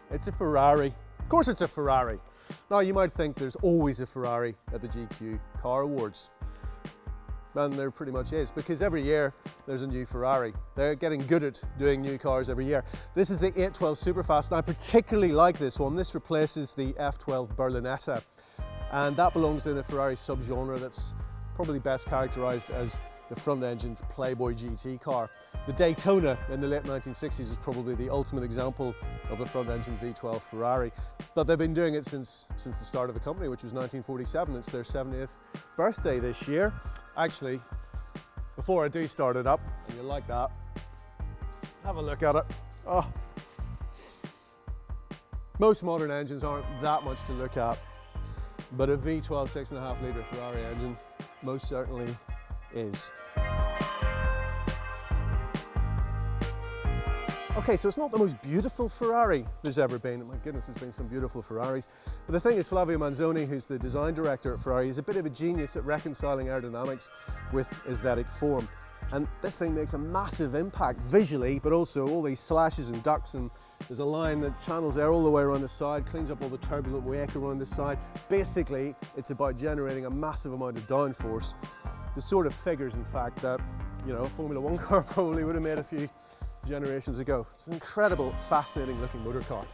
It's a Ferrari. Of course it's a Ferrari. Now you might think there's always a Ferrari at the GQ Car Awards. And there pretty much is, because every year there's a new Ferrari. They're getting good at doing new cars every year. This is the 812 Superfast, and I particularly like this one. This replaces the F12 Berlinetta, and that belongs in a Ferrari subgenre that's probably best characterized as the front-engined Playboy GT car. The Daytona in the late 1960s is probably the ultimate example of a front-engine V12 Ferrari, but they've been doing it since the start of the company, which was 1947. It's their 70th birthday this year. Actually, before I do start it up, and you like that, have a look at it. Oh. Most modern engines aren't that much to look at, but a V12 6.5-litre Ferrari engine most certainly is. Okay, so it's not the most beautiful Ferrari there's ever been. My goodness, there's been some beautiful Ferraris. But the thing is, Flavio Manzoni, who's the design director at Ferrari, is a bit of a genius at reconciling aerodynamics with aesthetic form. And this thing makes a massive impact visually, but also all these slashes and ducts, and there's a line that channels air all the way around the side, cleans up all the turbulent wake around the side. Basically, it's about generating a massive amount of downforce. The sort of figures, in fact, that, you know, a Formula One car probably would have made a few generations ago. It's an incredible, fascinating looking motor car.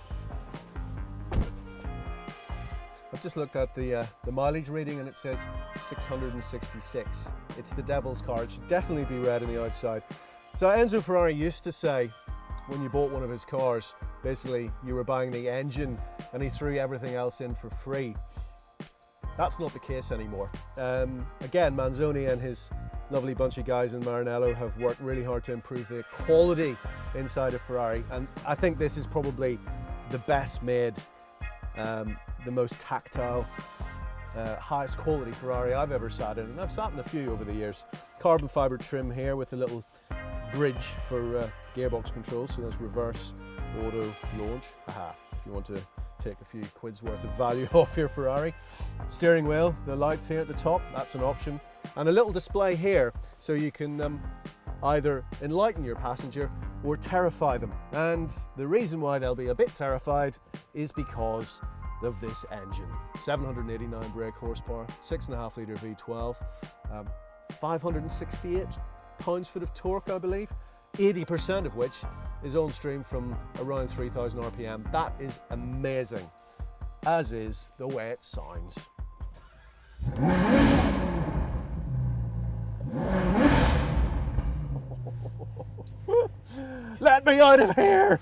I've just looked at the mileage reading, and it says 666. It's the devil's car. It should definitely be red on the outside. So Enzo Ferrari used to say, when you bought one of his cars, basically you were buying the engine and he threw everything else in for free. That's not the case anymore. Again, Manzoni and his lovely bunch of guys in Maranello have worked really hard to improve the quality inside of Ferrari, and I think this is probably the best made, the most tactile, highest quality Ferrari I've ever sat in, and I've sat in a few over the years. Carbon fibre trim here with a little bridge for gearbox control, so that's reverse, auto, launch. Aha, if you want to take a few quid's worth of value off your Ferrari. Steering wheel, the lights here at the top, that's an option. And a little display here, so you can either enlighten your passenger or terrify them. And the reason why they'll be a bit terrified is because of this engine. 789 brake horsepower, 6.5-litre V12, 568 pounds-foot of torque, I believe, 80% of which is on stream from around 3,000 RPM. That is amazing, as is the way it sounds. Let me out of here!